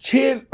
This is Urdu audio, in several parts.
6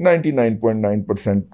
99.9%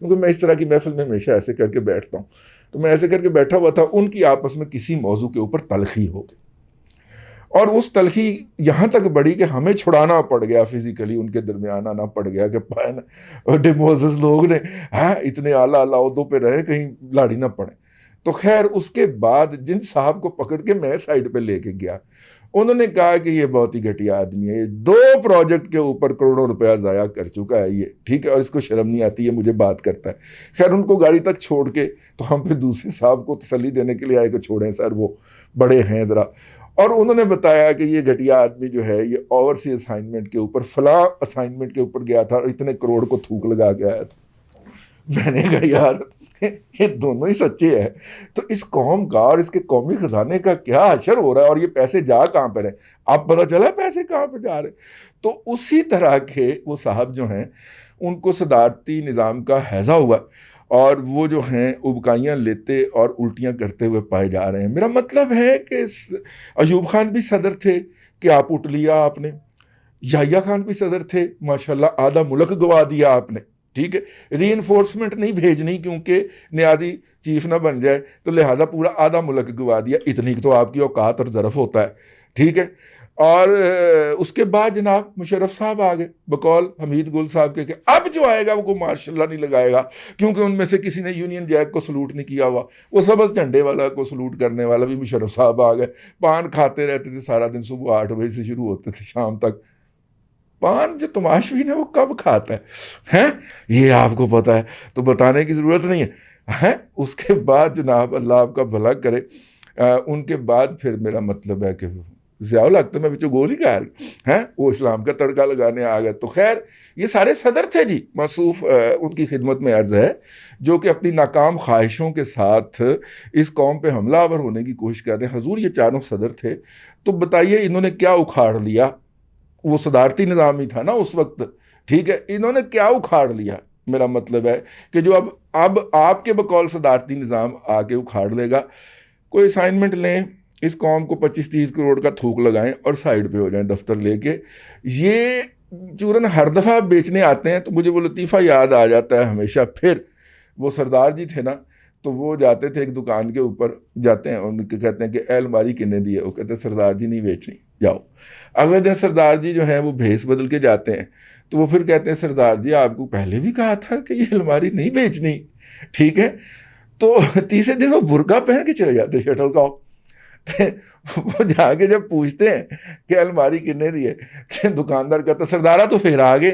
کیونکہ میں اس طرح کی محفل میں ہمیشہ ایسے کر کے بیٹھتا ہوں. تو میں ایسے کر کے بیٹھا ہوا تھا, ان کی آپس میں کسی موضوع کے اوپر تلخی ہو گئی, اور اس تلخی یہاں تک بڑھی کہ ہمیں چھڑانا پڑ گیا فزیکلی, ان کے درمیان آنا پڑ گیا کہ ڈیموزز لوگ نے اتنے اعلیٰ عہدوں پہ رہے, کہیں لاڑی نہ پڑے. تو خیر اس کے بعد جن صاحب کو پکڑ کے میں سائڈ پہ لے کے گیا, انہوں نے کہا کہ یہ بہت ہی گھٹیا آدمی ہے, 2 پروجیکٹ کے اوپر کروڑوں روپیہ ضائع کر چکا ہے یہ, ٹھیک ہے, اور اس کو شرم نہیں آتی ہے, مجھے بات کرتا ہے. خیر ان کو گاڑی تک چھوڑ کے تو ہم پھر دوسرے صاحب کو تسلی دینے کے لیے آئے کہ چھوڑیں سر, وہ بڑے ہیں ذرا. اور انہوں نے بتایا کہ یہ گھٹیا آدمی جو ہے یہ اوورسی اسائنمنٹ کے اوپر فلاں اسائنمنٹ کے اوپر گیا تھا اور اتنے کروڑ کو تھوک لگا کے آیا تھا. میں نے کہا یار یہ دونوں ہی سچے ہیں, تو اس قوم کا اور اس کے قومی خزانے کا کیا حشر ہو رہا ہے, اور یہ پیسے جا کہاں پہ رہے, اب پتہ چلا پیسے کہاں پہ جا رہے. تو اسی طرح کے وہ صاحب جو ہیں ان کو صدارتی نظام کا ہیضہ ہوا, اور وہ جو ہیں ابکائیاں لیتے اور الٹیاں کرتے ہوئے پائے جا رہے ہیں. میرا مطلب ہے کہ ایوب خان بھی صدر تھے کہ آپ اٹھ لیا آپ نے, یحییٰ خان بھی صدر تھے, ماشاءاللہ آدھا ملک گوا دیا آپ نے, ٹھیک ہے, ری انفورسمنٹ نہیں بھیجنی کیونکہ نیازی چیف نہ بن جائے, تو لہٰذا پورا آدھا ملک گوا دیا, اتنی تو آپ کی اوقات اور ظرف ہوتا ہے, ٹھیک ہے. اور اس کے بعد جناب مشرف صاحب آ گئے بقول حمید گل صاحب کے کہ اب جو آئے گا وہ کوئی ماشاء اللہ نہیں لگائے گا, کیونکہ ان میں سے کسی نے یونین جیک کو سلوٹ نہیں کیا ہوا. وہ سبز جھنڈے والا کو سلوٹ کرنے والا بھی مشرف صاحب آ گئے. پان کھاتے رہتے تھے سارا دن, صبح 8 بجے سے شروع ہوتے تھے شام تک. پان جو تماشبین ہے وہ کب کھاتا ہے یہ آپ کو پتہ ہے, تو بتانے کی ضرورت نہیں ہے. اس کے بعد جناب اللہ آپ کا بھلا کرے, ان کے بعد پھر میرا مطلب ہے کہ ضیاء الحق تو میں بچوں گول ہی کہا رہی, وہ اسلام کا تڑکا لگانے آ گئے. تو خیر یہ سارے صدر تھے جی, موصوف ان کی خدمت میں عرض ہے, جو کہ اپنی ناکام خواہشوں کے ساتھ اس قوم پہ حملہ آور ہونے کی کوشش کر رہے ہیں. حضور یہ چاروں صدر تھے, تو بتائیے انہوں نے کیا اکھاڑ لیا؟ وہ صدارتی نظام ہی تھا نا اس وقت, ٹھیک ہے, انہوں نے کیا اکھاڑ لیا؟ میرا مطلب ہے کہ جو اب آپ کے بقول صدارتی نظام آ کے اکھاڑ لے گا. کوئی اسائنمنٹ لیں, اس قوم کو 25-30 کروڑ کا تھوک لگائیں اور سائڈ پہ ہو جائیں دفتر لے کے. یہ چورن ہر دفعہ بیچنے آتے ہیں, تو مجھے وہ لطیفہ یاد آ جاتا ہے ہمیشہ. پھر وہ سردار جی تھے نا, تو وہ جاتے تھے ایک دکان کے اوپر, جاتے ہیں ان کے کہتے ہیں کہ اے الماری کنے دی ہے, وہ کہتے ہیں سردار جی نہیں بیچنی, جاؤ. اگلے دن سردار جی جو ہیں وہ بھیس بدل کے جاتے ہیں, تو وہ پھر کہتے ہیں سردار جی آپ کو پہلے بھی کہا تھا کہ یہ الماری نہیں بیچنی, ٹھیک ہے. تو تیسرے دن وہ برقع پہن کے چلے جاتے شٹل کا. وہ جا کے جب پوچھتے ہیں کہ الماری کنے دی ہے, دکاندار کہتا سردارہ تو پھر آگے.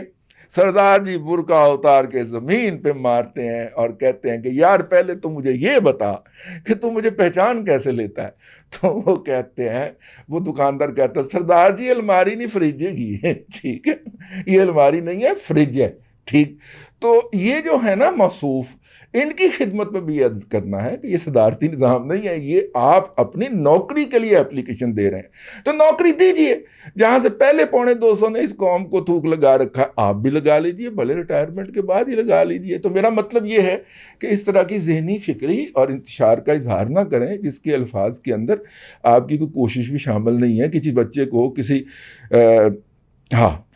سردار جی برقع اتار کے زمین پہ مارتے ہیں اور کہتے ہیں کہ یار پہلے تو مجھے یہ بتا کہ تو مجھے پہچان کیسے لیتا ہے. تو وہ کہتے ہیں, وہ دکاندار کہتا ہے سردار جی الماری نہیں فریج ہے, ٹھیک ہے, یہ الماری نہیں ہے فریج ہے, ٹھیک. تو یہ جو ہے نا موصوف, ان کی خدمت میں بھی عرض کرنا ہے کہ یہ صدارتی نظام نہیں ہے, یہ آپ اپنی نوکری کے لیے اپلیکیشن دے رہے ہیں, تو نوکری دیجئے. جہاں سے پہلے 250 نے اس قوم کو تھوک لگا رکھا, آپ بھی لگا لیجئے, بھلے ریٹائرمنٹ کے بعد ہی لگا لیجئے. تو میرا مطلب یہ ہے کہ اس طرح کی ذہنی فکری اور انتشار کا اظہار نہ کریں جس کے الفاظ کے اندر آپ کی کوئی کوشش بھی شامل نہیں ہے. کسی بچے کو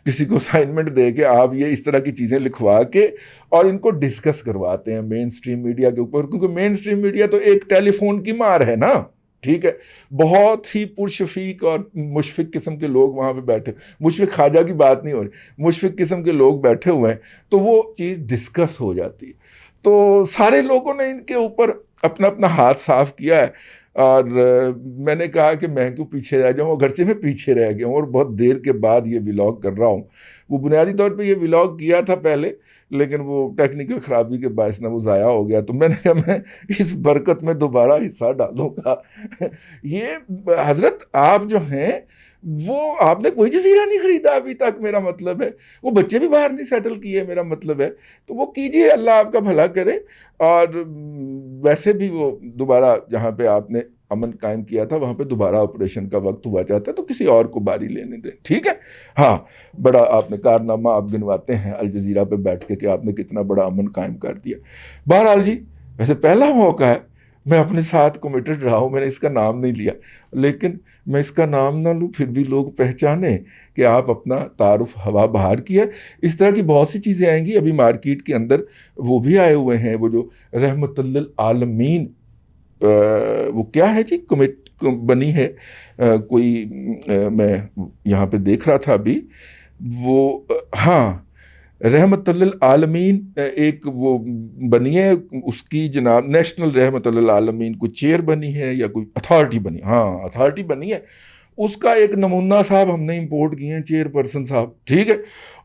کسی کو اسائنمنٹ دے کے آپ یہ اس طرح کی چیزیں لکھوا کے اور ان کو ڈسکس کرواتے ہیں مین سٹریم میڈیا کے اوپر, کیونکہ مین سٹریم میڈیا تو ایک ٹیلی فون کی مار ہے نا, ٹھیک ہے. بہت ہی پرشفیق اور مشفق قسم کے لوگ وہاں پہ بیٹھے, مشفق خواجہ کی بات نہیں ہو رہی, مشفق قسم کے لوگ بیٹھے ہوئے ہیں, تو وہ چیز ڈسکس ہو جاتی ہے. تو سارے لوگوں نے ان کے اوپر اپنا اپنا ہاتھ صاف کیا ہے, اور میں نے کہا کہ میں کیوں پیچھے رہ جاؤں, اگرچہ میں پیچھے رہ گیا ہوں اور بہت دیر کے بعد یہ ولاگ کر رہا ہوں. وہ بنیادی طور پہ یہ ولاگ کیا تھا پہلے, لیکن وہ ٹیکنیکل خرابی کے باعث نہ وہ ضائع ہو گیا, تو میں نے کہا میں اس برکت میں دوبارہ حصہ ڈالوں گا. یہ حضرت آپ جو ہیں وہ آپ نے کوئی جزیرہ نہیں خریدا ابھی تک, میرا مطلب ہے وہ بچے بھی باہر نہیں سیٹل کیے, میرا مطلب ہے تو وہ کیجئے, اللہ آپ کا بھلا کرے. اور ویسے بھی وہ دوبارہ جہاں پہ آپ نے امن قائم کیا تھا وہاں پہ دوبارہ آپریشن کا وقت ہوا چاہتا ہے, تو کسی اور کو باری لینے دیں, ٹھیک ہے. ہاں بڑا آپ نے کارنامہ آپ گنواتے ہیں الجزیرہ پہ بیٹھ کے کہ آپ نے کتنا بڑا امن قائم کر دیا. بہرحال جی ویسے پہلا موقع ہے, میں اپنے ساتھ کمیٹڈ رہا ہوں، میں نے اس کا نام نہیں لیا، لیکن میں اس کا نام نہ لوں پھر بھی لوگ پہچانیں کہ آپ اپنا تعارف ہوا بہار کیا۔ اس طرح کی بہت سی چیزیں آئیں گی ابھی مارکیٹ کے اندر، وہ بھی آئے ہوئے ہیں، وہ جو رحمت للعالمین وہ کیا ہے جی بنی ہے کوئی، میں یہاں پہ دیکھ رہا تھا ابھی، وہ ہاں رحمت للعالمین ایک وہ بنی ہے، اس کی جناب نیشنل رحمت للعالمین کوئی چیئر بنی ہے یا کوئی اتھارٹی بنی، ہاں اتھارٹی بنی ہے، اس کا ایک نمونہ صاحب ہم نے امپورٹ کیے ہیں، چیئر پرسن صاحب، ٹھیک ہے،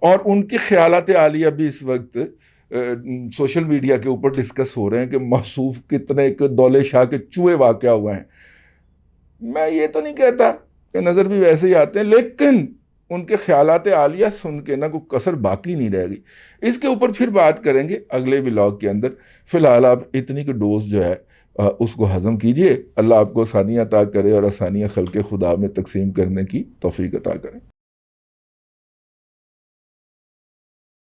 اور ان کی خیالات عالیہ بھی اس وقت سوشل میڈیا کے اوپر ڈسکس ہو رہے ہیں کہ محسوف کتنے ایک دولے شاہ کے چوہے واقع ہوئے ہیں۔ میں یہ تو نہیں کہتا کہ نظر بھی ویسے ہی آتے ہیں، لیکن ان کے خیالات عالیہ سن کے نا کوئی کسر باقی نہیں رہ گئی۔ اس کے اوپر پھر بات کریں گے اگلے ولاگ کے اندر۔ فی الحال آپ اتنی کی ڈوز جو ہے اس کو ہضم کیجئے۔ اللہ آپ کو آسانیاں عطا کرے اور آسانیاں خلق خدا میں تقسیم کرنے کی توفیق عطا کرے۔